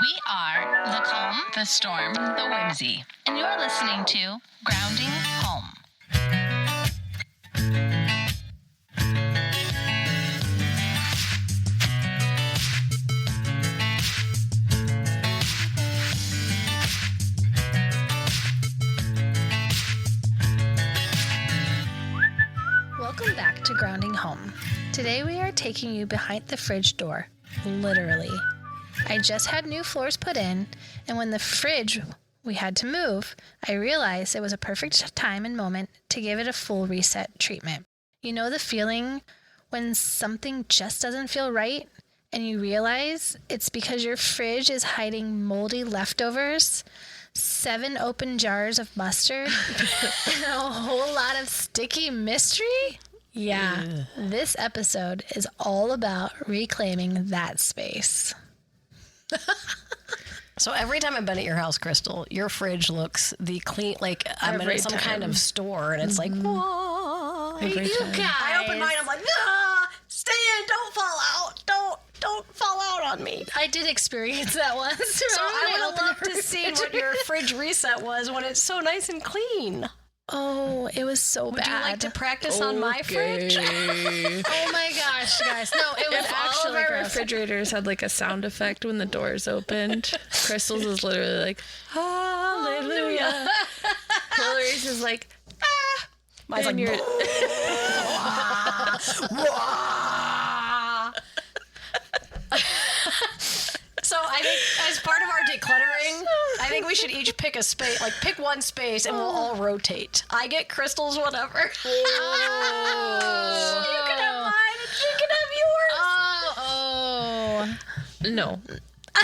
We are the calm, the storm, the whimsy, and you're listening to Grounding Home. Welcome back to Grounding Home. Today we are taking you behind the fridge door, literally. I just had new floors put in, and when the fridge we had to move, I realized it was a perfect time and moment to give it a full reset treatment. You know the feeling when something just doesn't feel right, and you realize it's because your fridge is hiding moldy leftovers, 7 open jars of mustard, and a whole lot of sticky mystery? Yeah, this episode is all about reclaiming that space. So every time I've been at your house, Crystal, your fridge looks the clean, like I'm in some kind of store, and it's like, whoa, you guys. I open mine, I'm like, stay in, don't fall out, don't fall out on me. I did experience that once. So I would have loved to see what your fridge reset was when it's so nice and clean. Oh, it was so bad. Would you like to practice on my fridge? Oh my gosh, guys. No, it was If all of actually our gross. refrigerators had like a sound effect when the doors opened, Crystal's is literally like, hallelujah. Hillary's is like, Mine's like, you're- So I think as part of our decluttering, I think we should each pick a space, like pick one space, and we'll all rotate. I get Crystal's whatever. Oh. You can have mine, and she can have yours. no.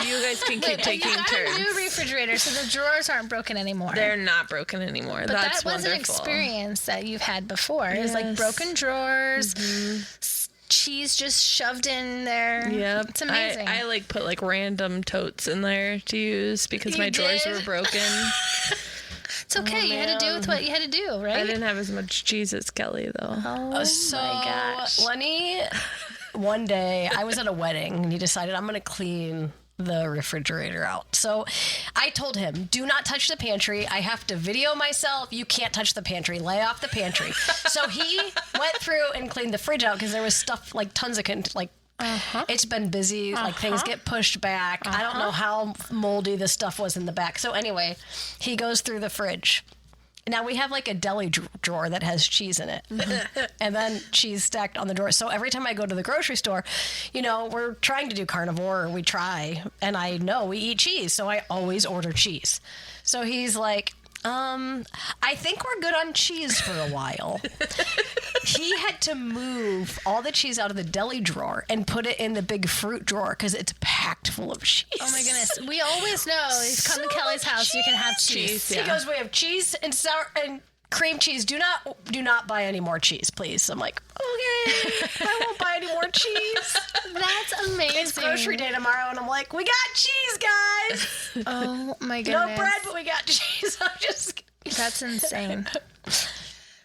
You guys can keep taking You got turns. a new refrigerator, so the drawers aren't broken anymore. They're not broken anymore. But That's that was wonderful. an experience that you've had before. It was like broken drawers, cheese just shoved in there. Yep. It's amazing. I like put like random totes in there to use because my drawers were broken. It's okay. You had to do with what you had to do, right? I didn't have as much cheese as Kelly though. Oh So my gosh. Lenny, one day I was at a wedding and he decided I'm going to clean the refrigerator out. So I told him, do not touch the pantry. I have to video myself. You can't touch the pantry. Lay off the pantry. So he went through and cleaned the fridge out because there was stuff like tons of it's been busy. Like things get pushed back. I don't know how moldy the stuff was in the back. So anyway, he goes through the fridge. Now we have like a deli drawer that has cheese in it and then cheese stacked on the drawer. So every time I go to the grocery store, you know, we're trying to do carnivore, we try, and I know we eat cheese. So I always order cheese. So he's like, I think we're good on cheese for a while. He had to move all the cheese out of the deli drawer and put it in the big fruit drawer because it's packed full of cheese. Oh my goodness. We always know if you come to Kelly's house, you can have cheese. He goes, we have cheese and sour and cream cheese. Do not buy any more cheese, please. I'm like, okay, I won't buy any more cheese. That's amazing. It's grocery day tomorrow, and I'm like, we got cheese, guys. Oh my goodness. No bread, but we got cheese. I'm just. That's insane.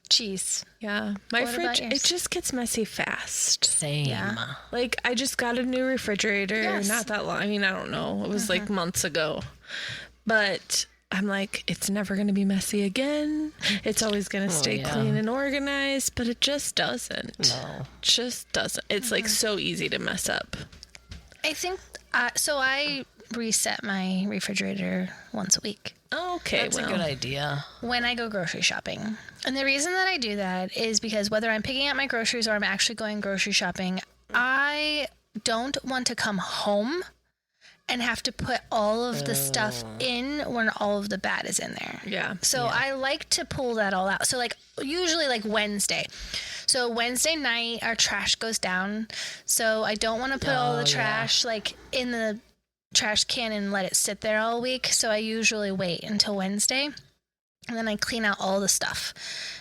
Cheese. Yeah. My What about fridge, yours? it just gets messy fast. Same. Yeah. Like, I just got a new refrigerator Yes. not that long. I mean, I don't know. It was like months ago. But I'm like, it's never going to be messy again. It's always going to stay clean and organized. But it just doesn't. No. Just doesn't. It's like so easy to mess up. I think, so I reset my refrigerator once a week Okay, That's a good idea. when I go grocery shopping. And the reason that I do that is because whether I'm picking up my groceries or I'm actually going grocery shopping, I don't want to come home and have to put all of the stuff in when all of the bad is in there. Yeah. So I like to pull that all out. So like usually like Wednesday. So Wednesday night our trash goes down. So I don't want to put all the trash like in the trash can and let it sit there all week. So I usually wait until Wednesday. And then I clean out all the stuff.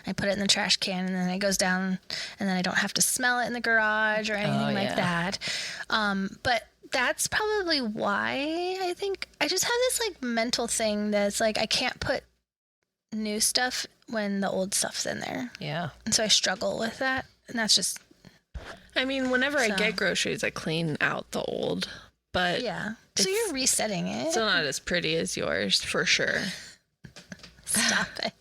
I put it in the trash can and then it goes down and then I don't have to smell it in the garage or anything like that. But that's probably why I think I just have this like mental thing that's like I can't put new stuff when the old stuff's in there. Yeah. And so I struggle with that. And that's just, I mean, whenever I So. get groceries, I clean out the old. But yeah. So you're resetting it. Still not as pretty as yours, for sure. Stop it.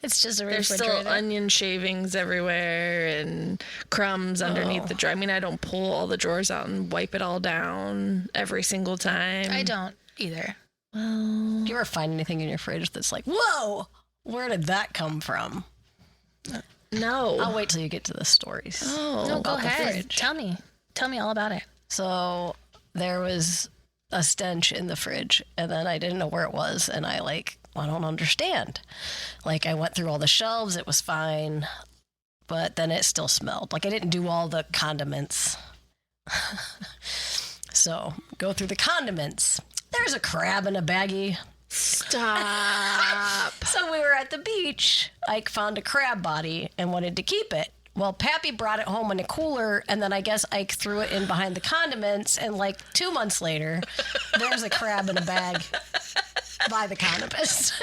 It's just a There's refrigerator. still onion shavings everywhere and crumbs underneath the drawer. I mean, I don't pull all the drawers out and wipe it all down every single time. I don't either. Do you ever find anything in your fridge that's like, whoa, where did that come from? No. I'll wait till you get to the stories. Oh, No, go about the ahead. fridge. Tell me all about it. So there was a stench in the fridge, and then I didn't know where it was, and I don't understand. Like, I went through all the shelves, it was fine, but then it still smelled. Like, I didn't do all the condiments. So, go through the condiments. There's a crab in a baggie. Stop. So we were at the beach. Ike found a crab body and wanted to keep it. Well, Pappy brought it home in a cooler, and then I guess Ike threw it in behind the condiments, and 2 months later, there's a crab in a bag by the condiments.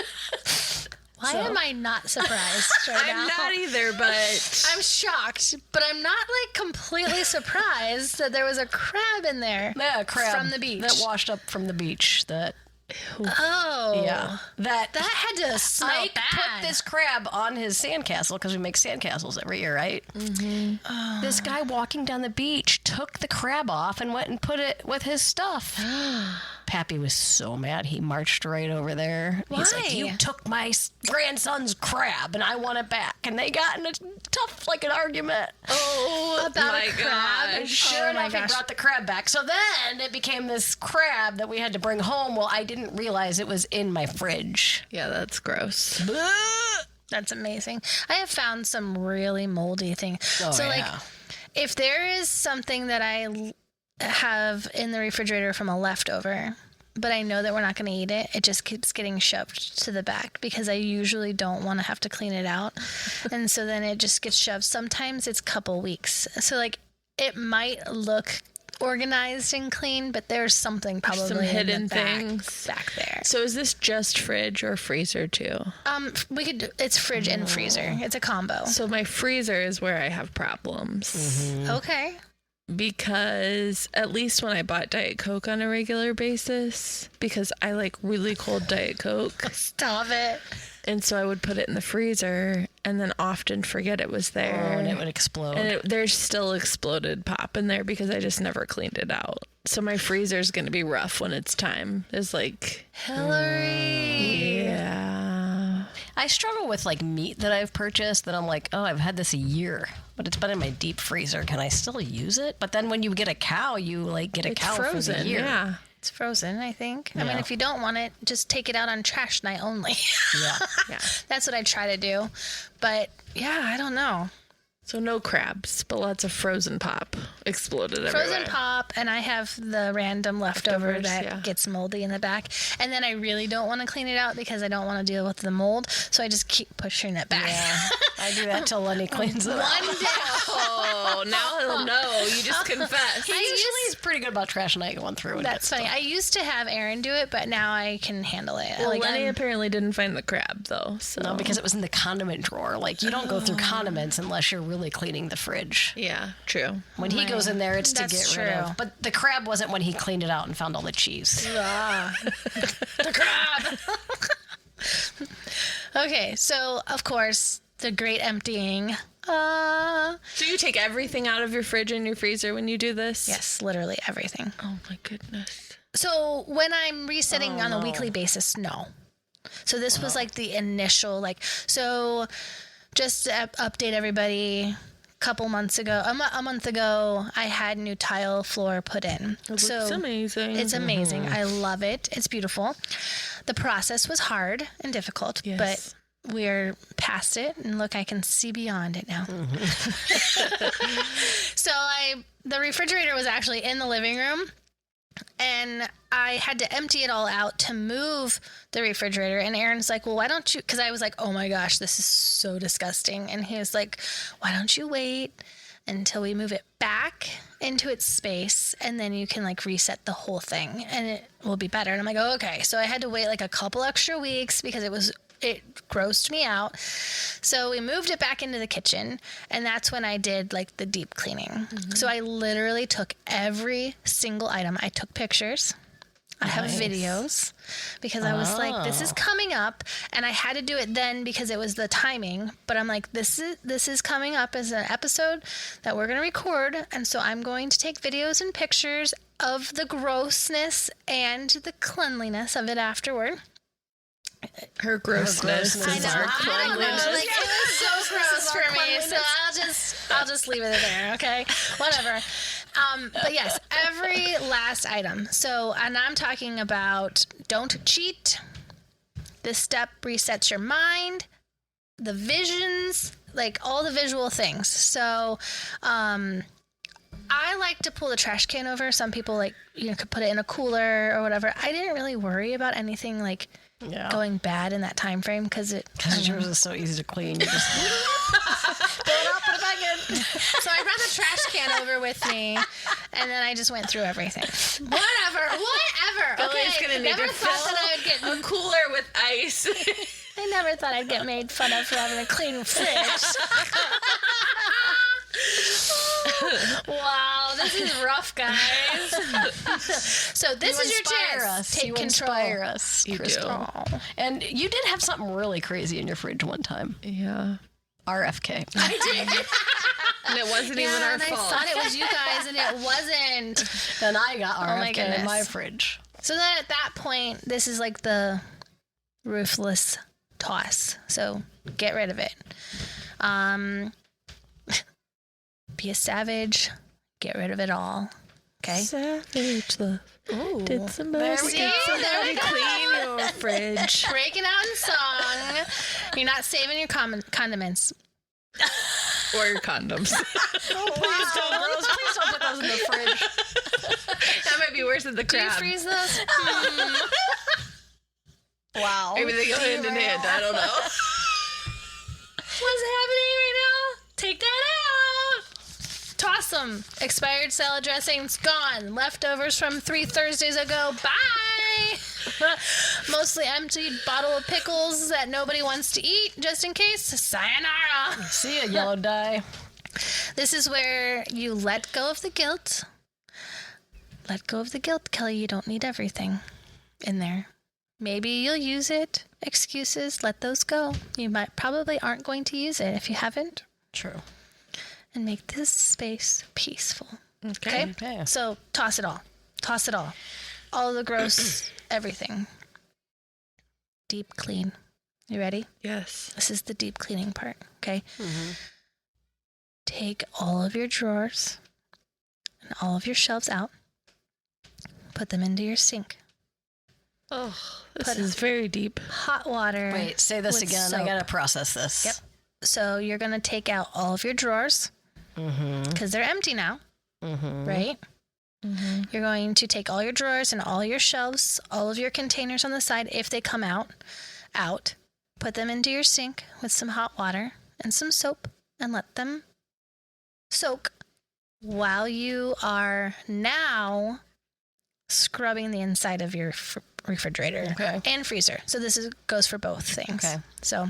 Why am I not surprised right now? I'm not either, but I'm shocked, but I'm not completely surprised that there was a crab in there. Yeah, a crab From the beach. that washed up from the beach. Oh. Yeah, that That had to smell Ike bad. put this crab on his sandcastle because we make sandcastles every year, right? Mm-hmm. This guy walking down the beach took the crab off and went and put it with his stuff. Pappy was so mad. He marched right over there. He's like, Why? you took my grandson's crab and I want it back. And they got in a tough, an argument. about my a crab. And gosh. sure Oh my enough, he gosh. brought the crab back. So then it became this crab that we had to bring home. Well, I didn't realize it was in my fridge. yeah, that's gross. That's amazing. I have found some really moldy things. Oh, so, yeah. if there is something that I have in the refrigerator from a leftover, but I know that we're not going to eat it, it just keeps getting shoved to the back because I usually don't want to have to clean it out. And so then it just gets shoved. Sometimes it's a couple weeks. So, it might look organized and clean, but there's something probably Some in hidden the back, things. back there. So is this just fridge or freezer too? It's fridge and freezer. It's a combo. So my freezer is where I have problems. Okay. Because at least when I bought Diet Coke on a regular basis, because I like really cold Diet Coke. Stop it. And so I would put it in the freezer and then often forget it was there. And it would explode. And there's still exploded pop in there because I just never cleaned it out. So my freezer's going to be rough when it's time. It's Hillary. yeah. I struggle with meat that I've purchased that I'm like, oh, I've had this a year, but it's been in my deep freezer. Can I still use it? But then when you get a cow, you get a It's cow for frozen. the year. Yeah. It's frozen, I think. I mean, Yeah. if you don't want it, just take it out on trash night only. Yeah. Yeah. That's what I try to do. But yeah, I don't know. So no crabs, but lots of frozen pop exploded everywhere. Frozen pop, and I have the random leftover Leftovers, that yeah. gets moldy in the back. And then I really don't want to clean it out because I don't want to deal with the mold. So I just keep pushing it back. Yeah. I do that till Lenny cleans it up. One day. Oh, now he'll know. You just confessed. He usually is pretty good about trash night going through. And That's funny. I used to have Aaron do it, but now I can handle it. Well, Lenny I'm- apparently didn't find the crab, though. So. No, because it was in the condiment drawer. You don't go through condiments unless you're really cleaning the fridge. Yeah, true. When he goes in there, it's to That's get rid true. of. But the crab wasn't when he cleaned it out and found all the cheese. the crab. Okay, so of course the great emptying. So you take everything out of your fridge and your freezer when you do this? Yes, literally everything. Oh my goodness. So when I'm resetting on a weekly basis, no. So this was the initial so just to update everybody. Couple months ago, a month ago, I had new tile floor put in. It's amazing. It's amazing. I love it. It's beautiful. The process was hard and difficult, Yes. but we're past it. And look, I can see beyond it now. So the refrigerator was actually in the living room, and I had to empty it all out to move the refrigerator. And Aaron's like, well, why don't you, because I was like, oh my gosh, this is so disgusting. And he was like, why don't you wait until we move it back into its space, and then you can reset the whole thing and it will be better. And I'm like, oh, okay. So I had to wait a couple extra weeks because it grossed me out. So we moved it back into the kitchen, and that's when I did the deep cleaning. So I literally took every single item. I took pictures. I have Nice. videos because I was like, this is coming up, and I had to do it then because it was the timing. But I'm like, this is coming up as an episode that we're going to record, and so I'm going to take videos and pictures of the grossness and the cleanliness of it afterward. Her grossness grossness. is I know. our I don't know, cleanliness. like, it was so gross for me, so I'll just leave it there, okay? Whatever. But yes, every last item. So, and I'm talking about don't cheat. This step resets your mind, the visions, like all the visual things. So, I like to pull the trash can over. Some people could put it in a cooler or whatever. I didn't really worry about anything like going bad in that time frame because yours is so easy to clean. You just pull it out, put it back in. So I brought the trash can over with me, and then I just went through everything. Whatever. Billy's gonna need never to thought fill that I would get. a cooler with ice. I never thought I'd get made fun of for having a clean fridge. Wow, this is rough, guys. So this is your chance. Take control. Inspire us, You Crystal. do. And you did have something really crazy in your fridge one time. Yeah. RFK. I did. And it wasn't even our and I fault. thought it was you guys, and it wasn't. And I got my RFK in my goodness. fridge. So then at that point, this is like the ruthless toss. So get rid of it. Be a savage. Get rid of it all. Okay. Savage love. Ooh. Did somebody, There we go. clean your fridge? Break it out in song. You're not saving your condiments. Or your condoms. Please don't put those in the fridge. That might be worse than the Do you crab. freeze those? Wow. Maybe they go hand in hand. I don't know. What's happening right now? Take that out. Toss them. Expired salad dressings gone. Leftovers from 3 Thursdays ago. Bye. Mostly emptied bottle of pickles that nobody wants to eat, just in case. Sayonara. See ya, yellow dye. This is where you let go of the guilt. Let go of the guilt, Kelly. You don't need everything in there. Maybe you'll use it. Excuses, let those go. You probably aren't going to use it if you haven't. True. And make this space peaceful. Okay. Okay. So toss it all. Toss it all. All the gross, everything. Deep clean. You ready? Yes. This is the deep cleaning part. Okay. Take all of your drawers and all of your shelves out. Put them into your sink. Oh, this is very deep. Hot water. Wait, say this with again. soap. I gotta process this. Yep. So you're going to take out all of your drawers because they're empty now, right? You're going to take all your drawers and all your shelves, all of your containers on the side, if they come out, put them into your sink with some hot water and some soap and let them soak while you are now scrubbing the inside of your refrigerator and freezer. So this goes for both things. Okay. So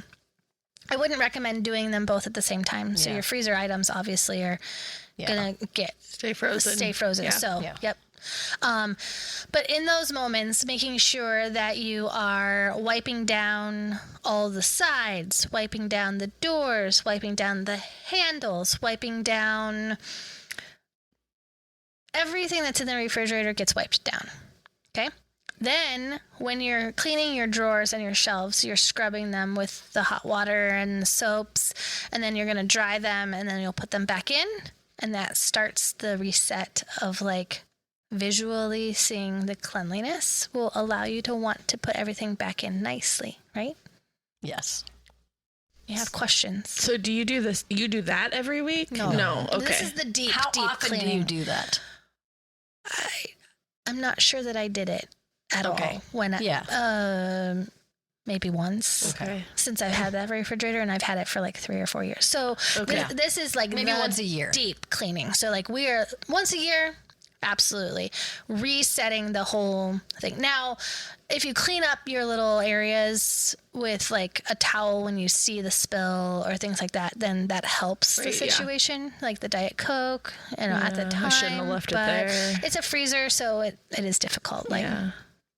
I wouldn't recommend doing them both at the same time. So Yeah. your freezer items obviously are going to Stay frozen. Yeah. So, yep. But in those moments, making sure that you are wiping down all the sides, wiping down the doors, wiping down the handles, wiping down everything that's in the refrigerator gets wiped down. Okay? Then, when you're cleaning your drawers and your shelves, you're scrubbing them with the hot water and the soaps, and then you're going to dry them, and then you'll put them back in, and that starts the reset of visually seeing the cleanliness will allow you to want to put everything back in nicely, right? Yes. You have questions. So do you do this? You do that every week? No. No. Okay. This is the deep, How deep often cleaning. do you do that? I'm not sure that I did it at all. When maybe once. Okay. Since I've had that refrigerator, and I've had it for 3 or 4 years. So this is Maybe the once a year. deep cleaning. So we are once a year, absolutely resetting the whole thing. Now, if you clean up your little areas with a towel when you see the spill or things like that, then that helps the Right, yeah. situation. Like the Diet Coke, at the time. I shouldn't have left it but there. It's a freezer, so it is difficult. Yeah.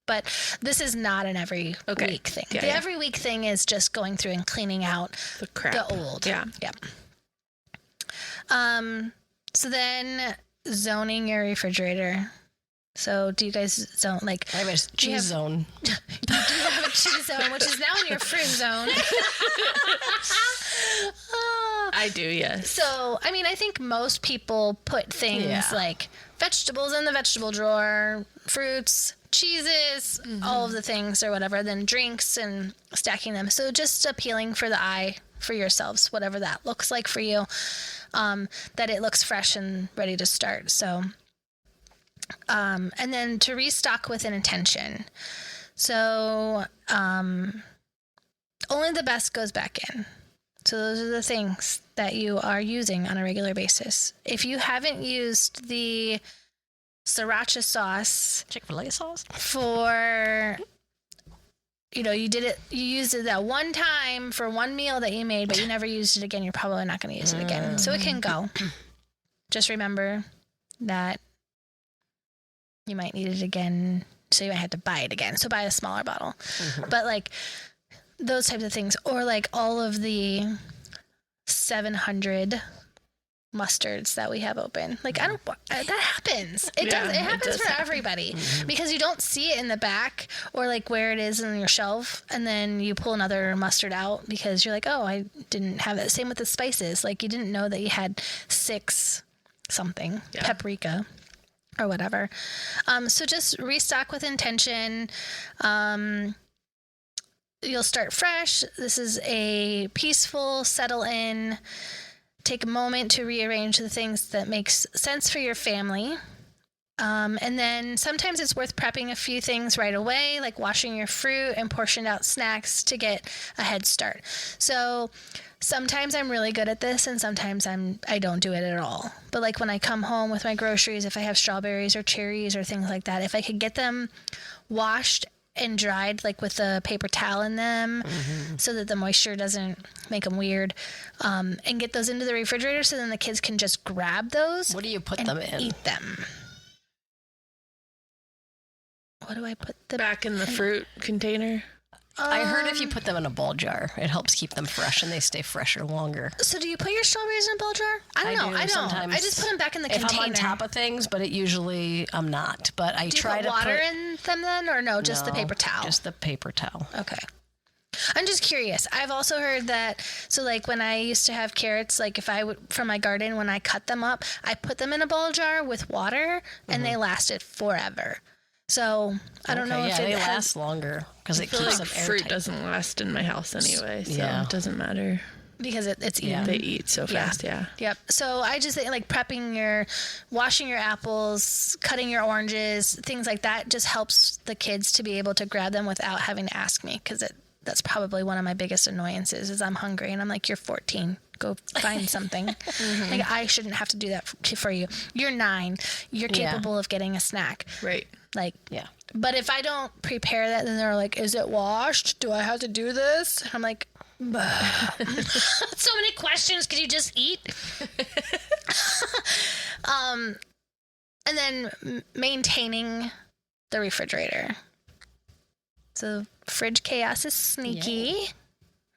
but this is not an every week thing. Yeah, the yeah. every week thing is just going through and cleaning out The crap. the old. Yeah. Yep. So then zoning your refrigerator. So do you guys zone like I have a cheese zone. you do have a cheese zone, which is now in your fruit zone. I do, yes. So, I mean, I think most people put things like vegetables in the vegetable drawer, fruits, cheeses, all of the things or whatever, then drinks and stacking them. So just appealing for the eye for yourselves, whatever that looks like for you, that it looks fresh and ready to start. So, and then to restock with an intention. So, only the best goes back in. So those are the things that you are using on a regular basis. If you haven't used the sriracha sauce, Chick-fil-A sauce? for, you used it that one time for one meal that you made, but you never used it again, you're probably not going to use it again. So it can go. Just remember that you might need it again, so you might have to buy it again. So buy a smaller bottle. But like those types of things, or like all of the 700 mustards that we have open. Like that happens. It happens for everybody because you don't see it in the back or like where it is in your shelf, and then you pull another mustard out because you're like, oh, I didn't have it. Same with the spices. Like you didn't know that you had 6 something paprika or whatever. So just restock with intention. You'll start fresh. This is a peaceful settle in. Take a moment to rearrange the things that makes sense for your family. And then sometimes it's worth prepping a few things right away, like washing your fruit and portioned out snacks to get a head start. So sometimes I'm really good at this and sometimes I don't do it at all. But like when I come home with my groceries, if I have strawberries or cherries or things like that, if I could get them washed and dried, like with a paper towel in them so that the moisture doesn't make them weird, and get those into the refrigerator so then the kids can just grab those. What do you put and them in? eat them. What do I put them Back in the fruit container. I heard if you put them in a ball jar, it helps keep them fresh and they stay fresher longer. So do you put your strawberries in a ball jar? I don't know. I don't. Sometimes. I just put them back in the if container. I'm on top of things, but it usually I'm not. But I do you try put to water put in them then, or no? Just the paper towel. Just the paper towel. Okay. I'm just curious. I've also heard that, so like when I used to have carrots, like if I would, from my garden, when I cut them up, I put them in a bowl jar with water and they lasted forever. So I don't know if they it last longer because it I feel keeps like them fruit airtight. doesn't last in my house anyway, so it doesn't matter. because it's eaten. They eat so fast, yeah. Yep. So I just think like washing your apples, cutting your oranges, things like that just helps the kids to be able to grab them without having to ask me, because that's probably one of my biggest annoyances is I'm hungry and I'm like, you're 14. Go find something. Like I shouldn't have to do that for you. You're 9. You're capable of getting a snack. Right. Like, Yeah. But if I don't prepare that, then they're like, is it washed? Do I have to do this? And I'm like, so many questions. Could you just eat? And then maintaining the refrigerator. So fridge chaos is sneaky,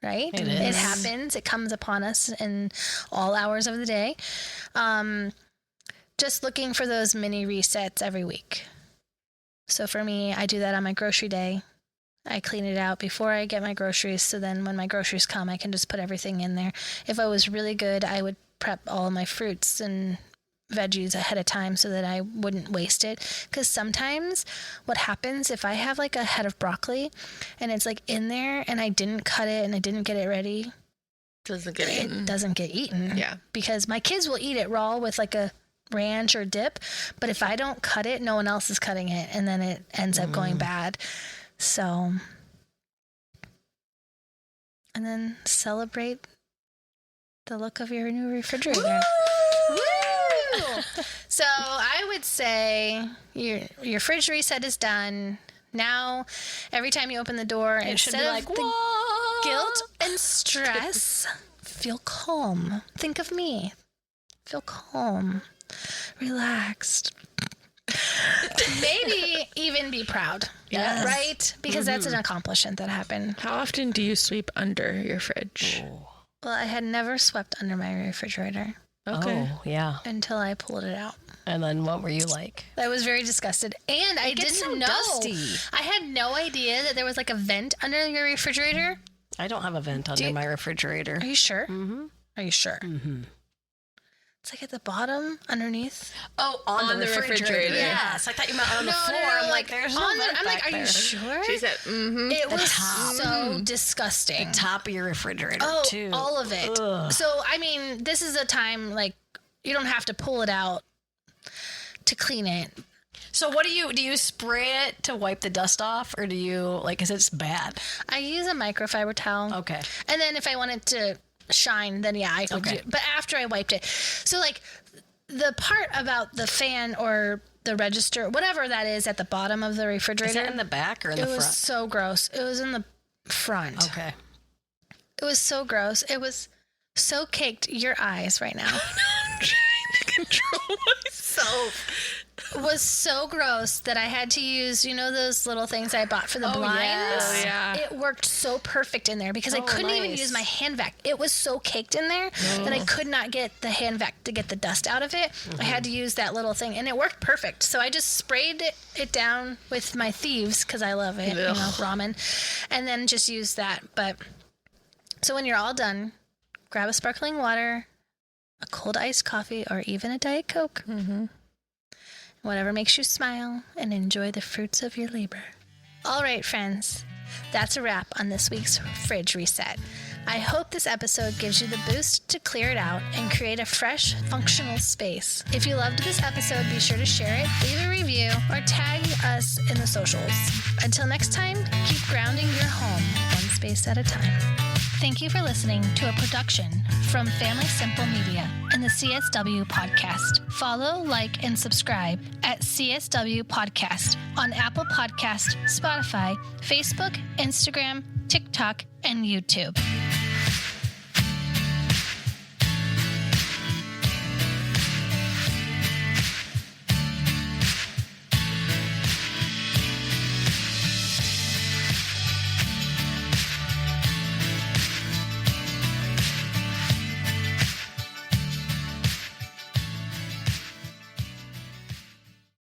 right? It is. It happens. It comes upon us in all hours of the day. Just looking for those mini resets every week. So for me, I do that on my grocery day. I clean it out before I get my groceries, so then when my groceries come, I can just put everything in there. If I was really good, I would prep all of my fruits and veggies ahead of time so that I wouldn't waste it. Because sometimes what happens if I have like a head of broccoli and it's like in there and I didn't cut it and I didn't get it ready, Doesn't get eaten. it doesn't get eaten. Yeah. Because my kids will eat it raw with like a ranch or dip, but if I don't cut it, no one else is cutting it, and then it ends up going bad. So, and then celebrate the look of your new refrigerator. Woo! So I would say your fridge reset is done. Now, every time you open the door, It should be instead like, of the what? guilt and stress, feel calm. Think of me. Feel calm, relaxed. Maybe even be proud. Yes. Right? Because that's an accomplishment that happened. How often do you sweep under your fridge? Well, I had never swept under my refrigerator Okay. Oh, yeah. until I pulled it out. And then what were you like? I was very disgusted. And I gets didn't so know. dusty. I had no idea that there was like a vent under your refrigerator. I don't have a vent under my refrigerator. Are you sure? Mm-hmm. Are you sure? Mm-hmm. It's like at the bottom, underneath. Oh, on the refrigerator. Yeah. Yes, I thought you meant on the floor. I'm like, there's no vent I'm like, back are there. you sure? She said, mm-hmm. It was top. so disgusting. Top of your refrigerator, Oh, too. all of it. Ugh. So, I mean, this is a time, like, you don't have to pull it out to clean it. So what do you spray it to wipe the dust off, or do you, like, because it's bad? I use a microfiber towel. Okay. And then if I want it to shine, then yeah, I could do it. But after I wiped it. So, like, the part about the fan or the register, whatever that is at the bottom of the refrigerator. Is it in the back or in the front? It was so gross. It was in the front. Okay. It was so gross. It was so caked. Your eyes right now. I'm trying to control myself. It was so gross that I had to use, you know, those little things I bought for the blinds. yes. Oh, yeah. It worked so perfect in there because I couldn't even nice. use my hand vac. It was so caked in there that I could not get the hand vac to get the dust out of it. I had to use that little thing, and it worked perfect. So I just sprayed it down with my thieves because I love it, you know, ramen, and then just use that. But so when you're all done, grab a sparkling water, a cold iced coffee, or even a Diet Coke. Mm-hmm. Whatever makes you smile and enjoy the fruits of your labor. All right, friends, that's a wrap on this week's Fridge Reset. I hope this episode gives you the boost to clear it out and create a fresh, functional space. If you loved this episode, be sure to share it, leave a review, or tag us in the socials. Until next time, keep grounding your home one space at a time. Thank you for listening to a production from Family Simple Media and the CSW Podcast. Follow, like, and subscribe at CSW Podcast on Apple Podcast, Spotify, Facebook, Instagram, TikTok, and YouTube.